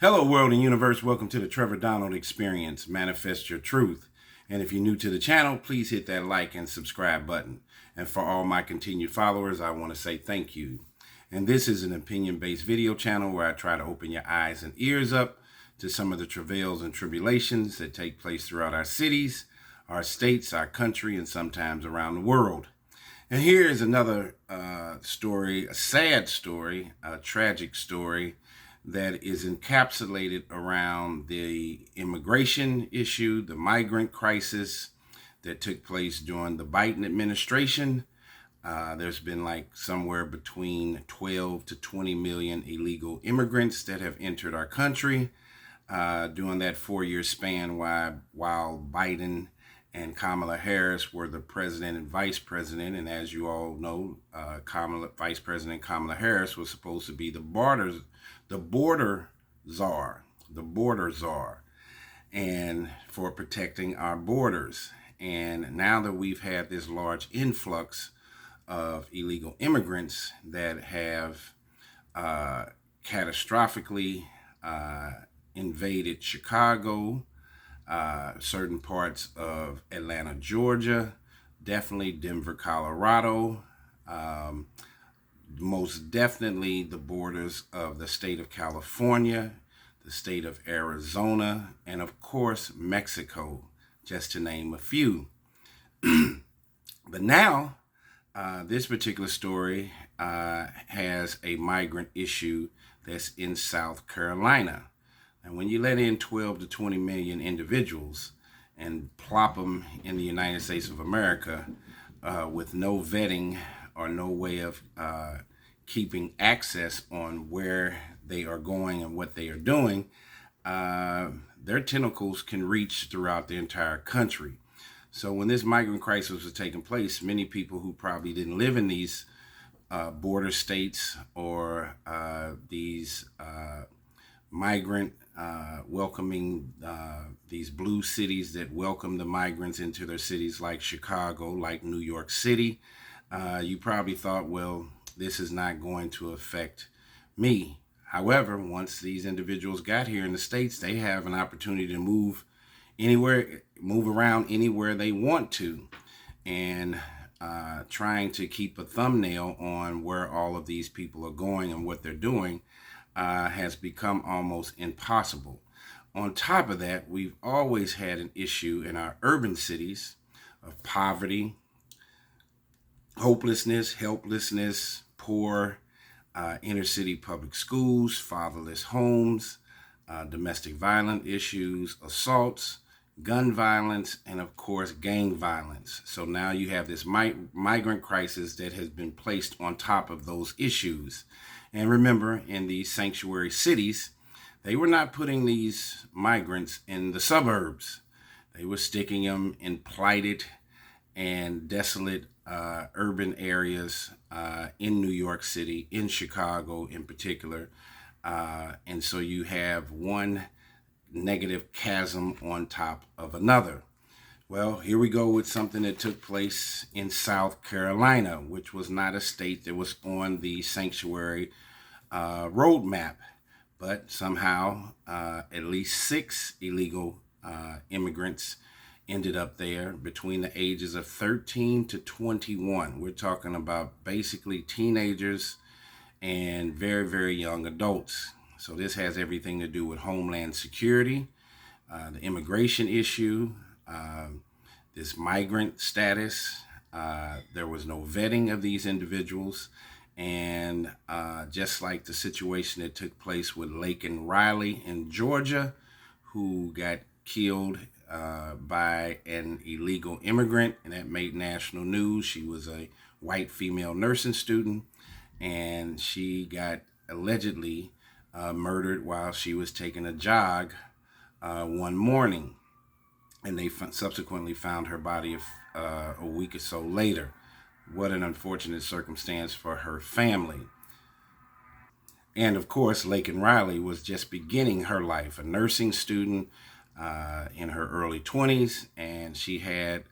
Hello, world and universe. Welcome to the Trevor Donald Experience. Manifest your truth. And if you're new to the channel, please hit that like and subscribe button. And for all my continued followers, I want to say thank you. And this is an opinion-based video channel where I try to open your eyes and ears up to some of the travails and tribulations that take place throughout our cities, our states, our country, and sometimes around the world. And here is another story, a sad story, a tragic story that is encapsulated around the immigration issue, the migrant crisis that took place during the Biden administration. There's been like somewhere between 12 to 20 million illegal immigrants that have entered our country during that 4-year span while Biden and Kamala Harris were the president and vice president. And as you all know, Vice President Kamala Harris was supposed to be the border czar, and for protecting our borders. And now that we've had this large influx of illegal immigrants that have catastrophically invaded Chicago, certain parts of Atlanta, Georgia, definitely Denver, Colorado, most definitely the borders of the state of California, the state of Arizona, and of course, Mexico, just to name a few. But now, this particular story has a migrant issue that's in South Carolina. And when you let in 12 to 20 million individuals and plop them in the United States of America with no vetting or no way of keeping access on where they are going and what they are doing, their tentacles can reach throughout the entire country. So when this migrant crisis was taking place, many people who probably didn't live in these border states or these migrant welcoming these blue cities that welcome the migrants into their cities, like Chicago, like New York City, you probably thought, well, this is not going to affect me. However, once these individuals got here in the States, they have an opportunity to move around anywhere they want to. And trying to keep a thumbnail on where all of these people are going and what they're doing has become almost impossible. On top of that, we've always had an issue in our urban cities of poverty, hopelessness, helplessness, poor inner city public schools, fatherless homes, domestic violence issues, assaults, gun violence, and of course, gang violence. So now you have this migrant crisis that has been placed on top of those issues. And remember, in these sanctuary cities, they were not putting these migrants in the suburbs. They were sticking them in blighted and desolate urban areas in New York City, in Chicago in particular. And so you have one negative chasm on top of another. Well, here we go with something that took place in South Carolina, which was not a state that was on the sanctuary roadmap. But somehow at least 6 illegal immigrants ended up there between the ages of 13 to 21. We're talking about basically teenagers and very, very young adults. So this has everything to do with homeland security, the immigration issue, this migrant status. There was no vetting of these individuals. And just like the situation that took place with Laken Riley in Georgia, who got killed by an illegal immigrant, and that made national news. She was a white female nursing student, and she got allegedly murdered while she was taking a jog one morning, and they subsequently found her body a week or so later. What an unfortunate circumstance for her family. And of course, Laken Riley was just beginning her life, a nursing student in her early 20s, and she had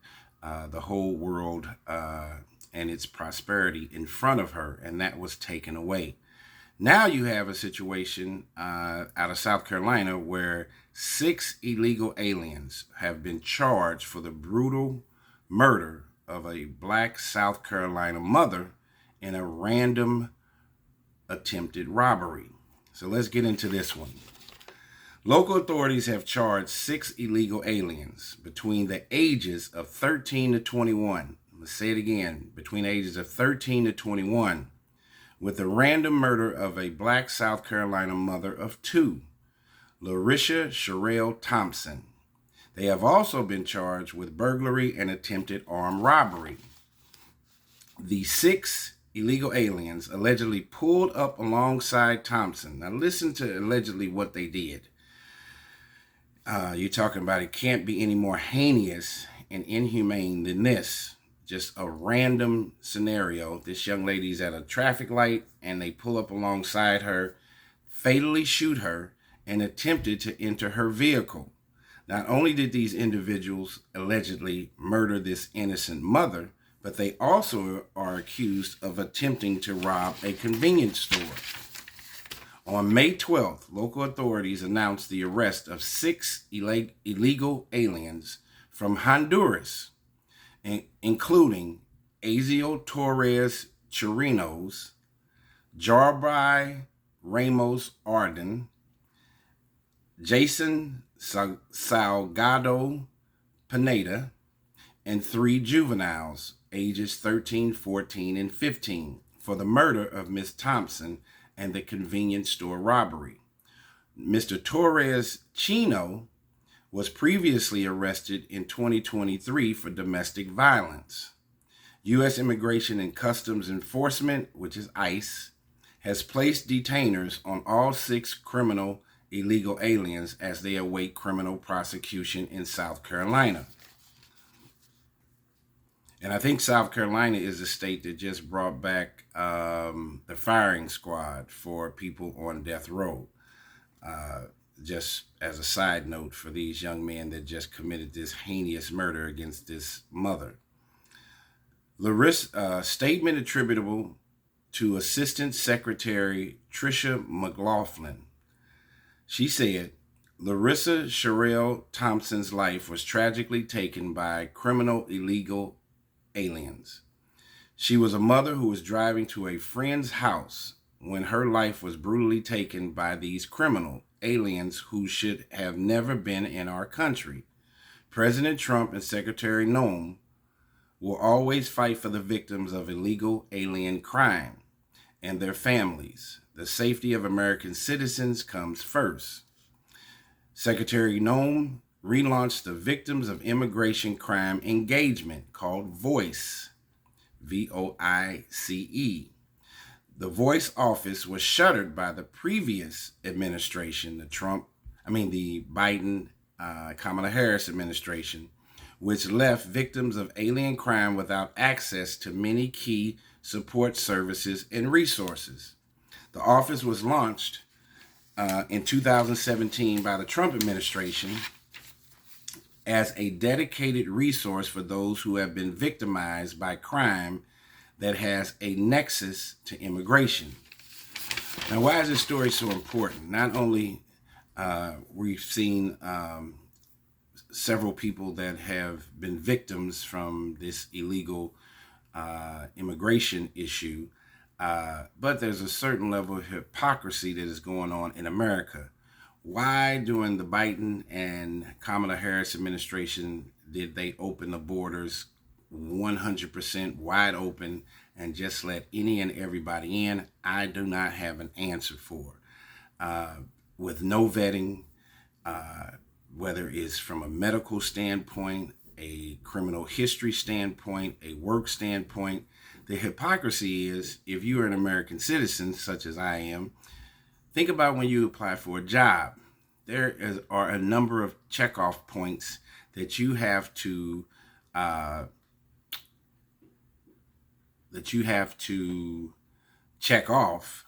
the whole world and its prosperity in front of her, and that was taken away. Now you have a situation out of South Carolina where 6 illegal aliens have been charged for the brutal murder of a black South Carolina mother in a random attempted robbery. So let's get into this one. Local authorities have charged 6 illegal aliens between the ages of 13 to 21. Let's say it again, between the ages of 13 to 21, with the random murder of a black South Carolina mother of 2, Larissa Sherelle Thompson. They have also been charged with burglary and attempted armed robbery. The 6 illegal aliens allegedly pulled up alongside Thompson. Now listen to allegedly what they did. You're talking about it can't be any more heinous and inhumane than this. Just a random scenario. This young lady's at a traffic light and they pull up alongside her, fatally shoot her, and attempted to enter her vehicle. Not only did these individuals allegedly murder this innocent mother, but they also are accused of attempting to rob a convenience store. On May 12th, local authorities announced the arrest of 6 illegal aliens from Honduras, including Azio Torres Chirinos, Jarby Ramos Arden, Jason Salgado Pineda, and 3 juveniles, ages 13, 14, and 15, for the murder of Miss Thompson and the convenience store robbery. Mr. Torres Chino was previously arrested in 2023 for domestic violence. U.S. Immigration and Customs Enforcement, which is ICE, has placed detainers on all 6 criminal illegal aliens as they await criminal prosecution in South Carolina. And I think South Carolina is a state that just brought back the firing squad for people on death row. Just as a side note for these young men that just committed this heinous murder against this mother. Larissa, statement attributable to Assistant Secretary Tricia McLaughlin. She said, Larissa Sherelle Thompson's life was tragically taken by criminal illegal aliens. She was a mother who was driving to a friend's house when her life was brutally taken by these criminal aliens who should have never been in our country. President Trump and Secretary Noem will always fight for the victims of illegal alien crime and their families. The safety of American citizens comes first. Secretary Noem relaunched the Victims of Immigration Crime engagement called VOICE, VOICE. The VOICE office was shuttered by the previous administration, the Biden, Kamala Harris administration, which left victims of alien crime without access to many key support services and resources. The office was launched in 2017 by the Trump administration as a dedicated resource for those who have been victimized by crime that has a nexus to immigration. Now, why is this story so important? Not only we've seen several people that have been victims from this illegal immigration issue, but there's a certain level of hypocrisy that is going on in America. Why, during the Biden and Kamala Harris administration, did they open the borders 100% wide open and just let any and everybody in? I do not have an answer for. With no vetting, whether it's from a medical standpoint, a criminal history standpoint, a work standpoint, the hypocrisy is, if you're an American citizen, such as I am, think about when you apply for a job. There are a number of checkoff points that you have to check off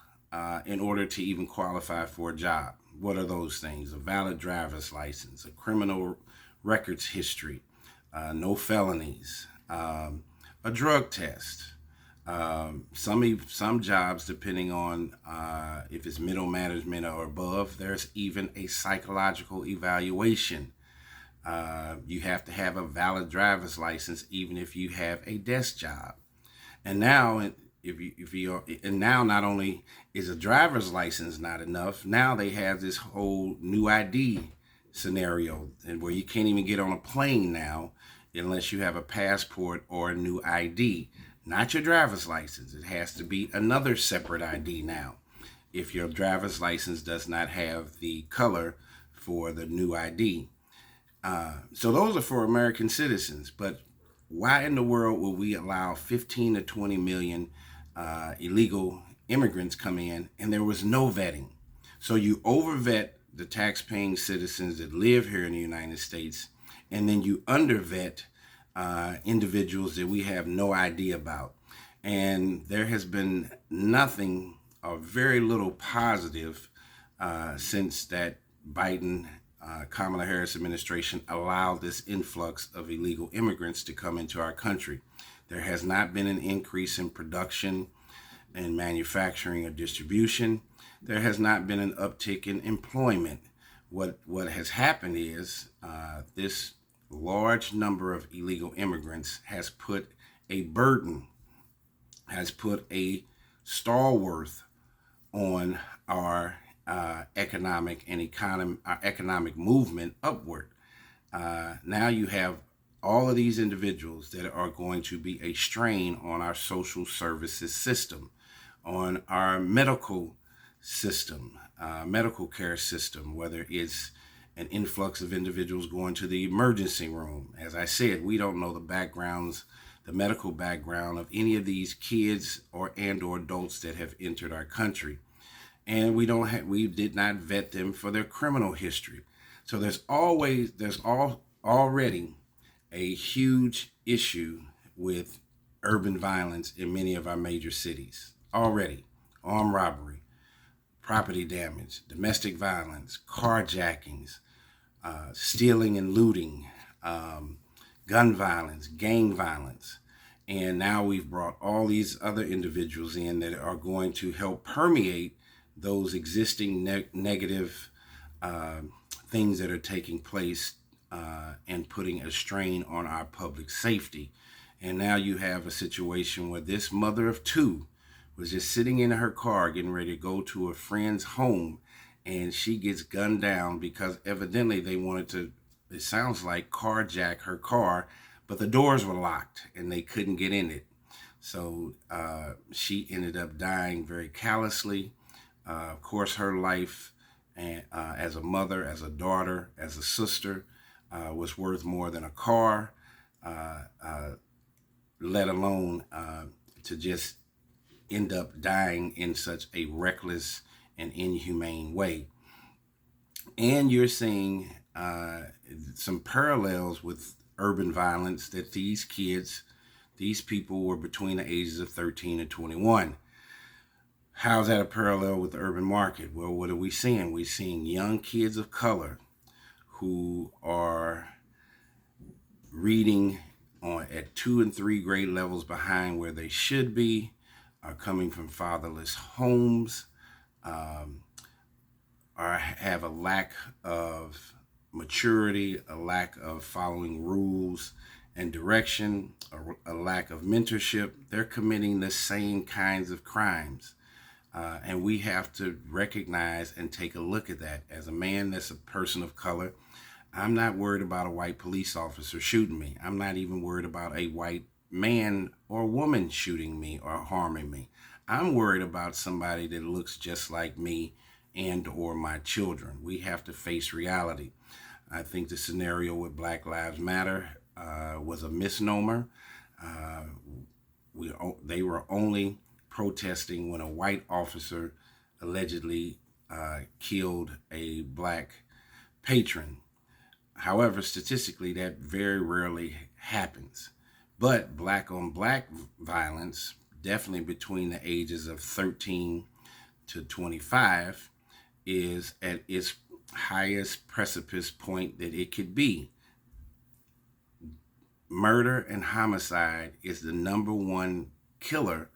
in order to even qualify for a job. What are those things? A valid driver's license, a criminal records history, no felonies, a drug test, Some jobs, depending on if it's middle management or above, there's even a psychological evaluation. You have to have a valid driver's license, even if you have a desk job. And now, now not only is a driver's license not enough, now they have this whole new ID scenario, and where you can't even get on a plane now unless you have a passport or a new ID, not your driver's license. It has to be another separate ID now if your driver's license does not have the color for the new ID. So those are for American citizens, but why in the world would we allow 15 to 20 million illegal immigrants come in and there was no vetting? So you overvet the tax-paying citizens that live here in the United States, and then you undervet individuals that we have no idea about. And there has been nothing or very little positive since that Biden Kamala Harris administration allowed this influx of illegal immigrants to come into our country. There has not been an increase in production and manufacturing or distribution. There has not been an uptick in employment. What has happened is this large number of illegal immigrants has put a burden, has put a stalwart on our economic and economic movement upward. Now you have all of these individuals that are going to be a strain on our social services system, on our medical system, medical care system, whether it's an influx of individuals going to the emergency room. As I said, we don't know the backgrounds, the medical background of any of these kids or adults that have entered our country. And we did not vet them for their criminal history. So there's already a huge issue with urban violence in many of our major cities. Already, armed robbery, property damage, domestic violence, carjackings, stealing and looting, gun violence, gang violence. And now we've brought all these other individuals in that are going to help permeate those existing negative things that are taking place and putting a strain on our public safety. And now you have a situation where this mother of two was just sitting in her car getting ready to go to a friend's home, and she gets gunned down because evidently they wanted to, it sounds like, carjack her car, but the doors were locked and they couldn't get in it. So she ended up dying very callously. Of course, her life as a mother, as a daughter, as a sister was worth more than a car, let alone to just end up dying in such a reckless and inhumane way. And you're seeing some parallels with urban violence, that these people were between the ages of 13 and 21. How's that a parallel with the urban market? Well, what are we seeing? We're seeing young kids of color who are reading at 2 and 3 grade levels behind where they should be, are coming from fatherless homes, or have a lack of maturity, a lack of following rules and direction, a lack of mentorship. They're committing the same kinds of crimes. And we have to recognize and take a look at that. As a man that's a person of color, I'm not worried about a white police officer shooting me. I'm not even worried about a white man or woman shooting me or harming me. I'm worried about somebody that looks just like me and or my children. We have to face reality. I think the scenario with Black Lives Matter was a misnomer. They were only protesting when a white officer allegedly killed a black patron. However, statistically, that very rarely happens. But black on black violence, definitely between the ages of 13 to 25, is at its highest precipice point that it could be. Murder and homicide is the number one killer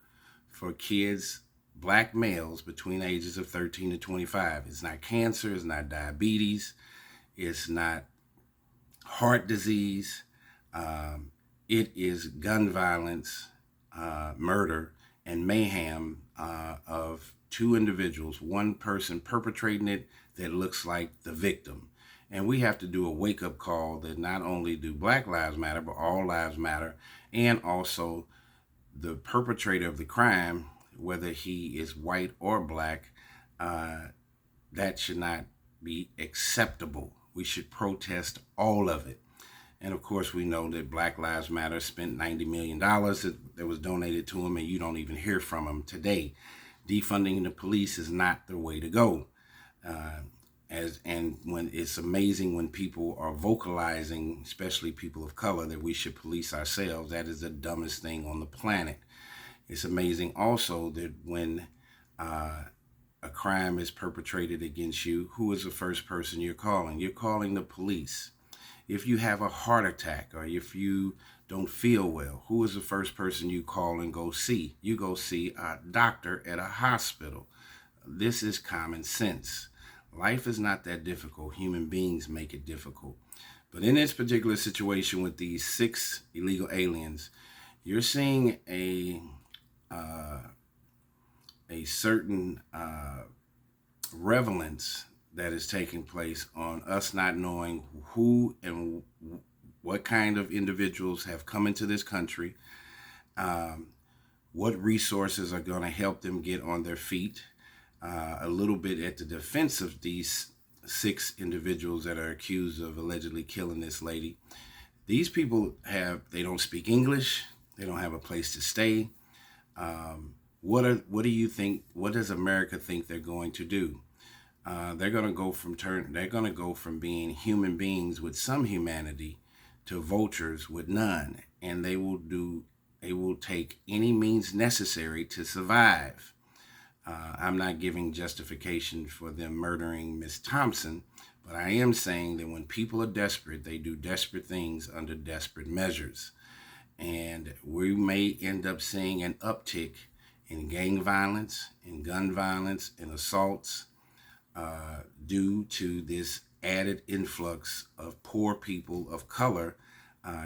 for kids, black males between ages of 13 to 25. It's not cancer, it's not diabetes, it's not heart disease. It is gun violence, murder, and mayhem of two individuals, one person perpetrating it that looks like the victim. And we have to do a wake-up call that not only do Black Lives Matter, but all lives matter, and also the perpetrator of the crime, whether he is white or black, that should not be acceptable. We should protest all of it. And of course, we know that Black Lives Matter spent $90 million that was donated to them, and you don't even hear from them today. Defunding the police is not the way to go. And when it's amazing when people are vocalizing, especially people of color, that we should police ourselves, that is the dumbest thing on the planet. It's amazing also that when a crime is perpetrated against you, who is the first person you're calling? You're calling the police. If you have a heart attack or if you don't feel well, who is the first person you call and go see? You go see a doctor at a hospital. This is common sense. Life is not that difficult. Human beings make it difficult. But in this particular situation with these 6 illegal aliens, you're seeing a certain relevance that is taking place on us not knowing who and what kind of individuals have come into this country, what resources are going to help them get on their feet, a little bit at the defense of these 6 individuals that are accused of allegedly killing this lady. These people they don't speak English. They don't have a place to stay. What do you think? What does America think they're going to do? They're going to go from being human beings with some humanity to vultures with none, and they will take any means necessary to survive. I'm not giving justification for them murdering Miss Thompson, but I am saying that when people are desperate, they do desperate things under desperate measures. And we may end up seeing an uptick in gang violence, in gun violence, in assaults, due to this added influx of poor people of color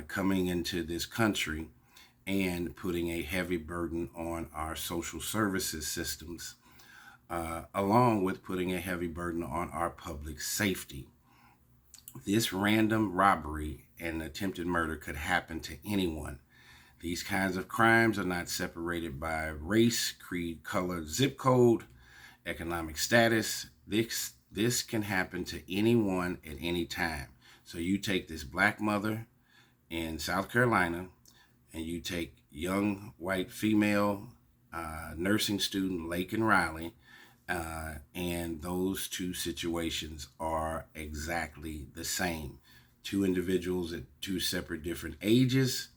coming into this country and putting a heavy burden on our social services systems, along with putting a heavy burden on our public safety. This random robbery and attempted murder could happen to anyone. These kinds of crimes are not separated by race, creed, color, zip code, economic status. This can happen to anyone at any time. So you take this black mother in South Carolina, and you take young white female nursing student Laken Riley, and those two situations are exactly the same. 2 individuals at 2 separate different ages.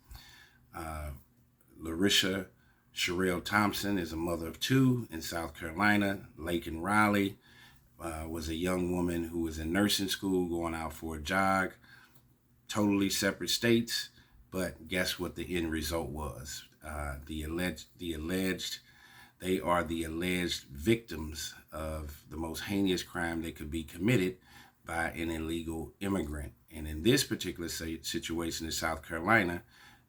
Larisha Sherelle Thompson is a mother of 2 in South Carolina. Laken Riley was a young woman who was in nursing school going out for a jog. Totally separate states, but guess what the end result was? They are the alleged victims of the most heinous crime that could be committed by an illegal immigrant. And in this particular situation in South Carolina,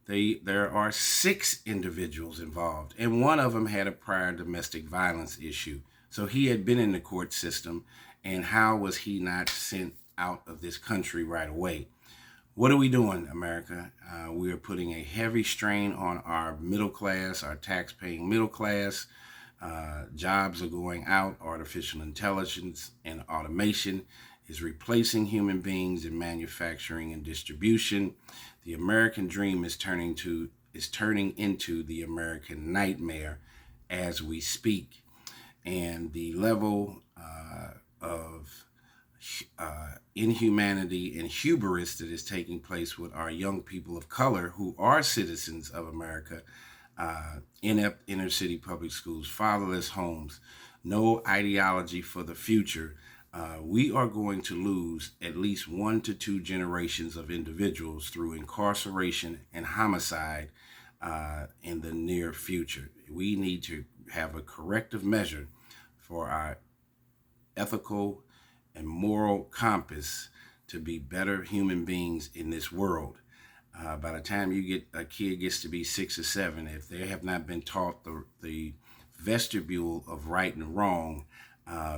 there are 6 individuals involved, and one of them had a prior domestic violence issue. So he had been in the court system, and how was he not sent out of this country right away? What are we doing, America? We are putting a heavy strain on our middle class, our tax-paying middle class. Jobs are going out. Artificial intelligence and automation is replacing human beings in manufacturing and distribution. The American dream is turning into the American nightmare as we speak. And the level of inhumanity and hubris that is taking place with our young people of color who are citizens of America, inept inner city public schools, fatherless homes, no ideology for the future, we are going to lose at least 1 to 2 generations of individuals through incarceration and homicide in the near future. We need to have a corrective measure for our ethical and moral compass to be better human beings in this world. By the time a kid gets to be 6 or 7, if they have not been taught the vestibule of right and wrong,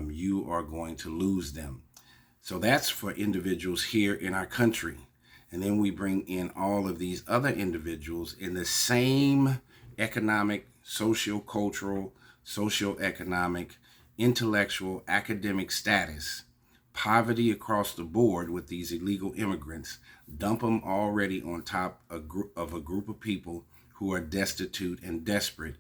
you are going to lose them. So that's for individuals here in our country. And then we bring in all of these other individuals in the same economic, socio-cultural, socio-economic, intellectual, academic status, poverty across the board with these illegal immigrants, dump them already on top of a group of people who are destitute and desperate.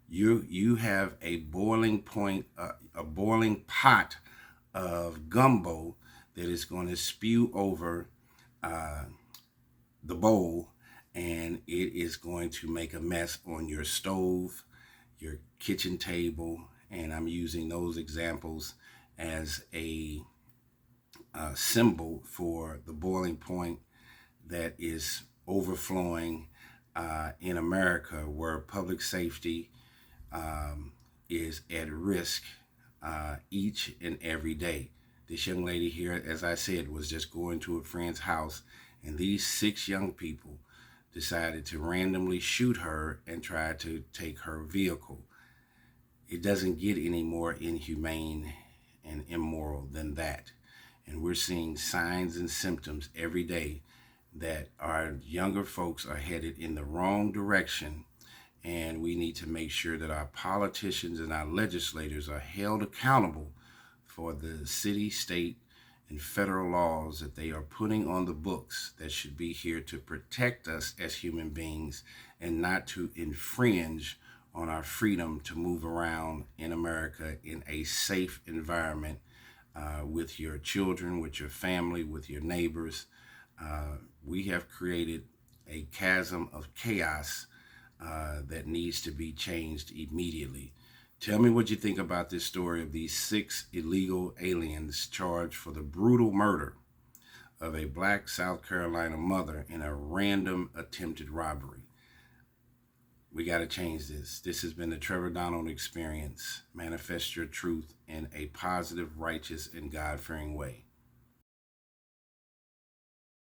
You have a boiling pot of gumbo that is going to spew over the bowl, and it is going to make a mess on your stove, your kitchen table, and I'm using those examples as a symbol for the boiling point that is overflowing in America, where public safety is at risk each and every day. This young lady here, as I said, was just going to a friend's house, and these 6 young people decided to randomly shoot her and try to take her vehicle. It doesn't get any more inhumane and immoral than that. And we're seeing signs and symptoms every day that our younger folks are headed in the wrong direction, and we need to make sure that our politicians and our legislators are held accountable for the city, state, and federal laws that they are putting on the books that should be here to protect us as human beings and not to infringe on our freedom to move around in America in a safe environment with your children, with your family, with your neighbors. We have created a chasm of chaos that needs to be changed immediately. Tell me what you think about this story of these 6 illegal aliens charged for the brutal murder of a black South Carolina mother in a random attempted robbery. We got to change this. This has been the Trevor Donald Experience. Manifest your truth in a positive, righteous, and God-fearing way.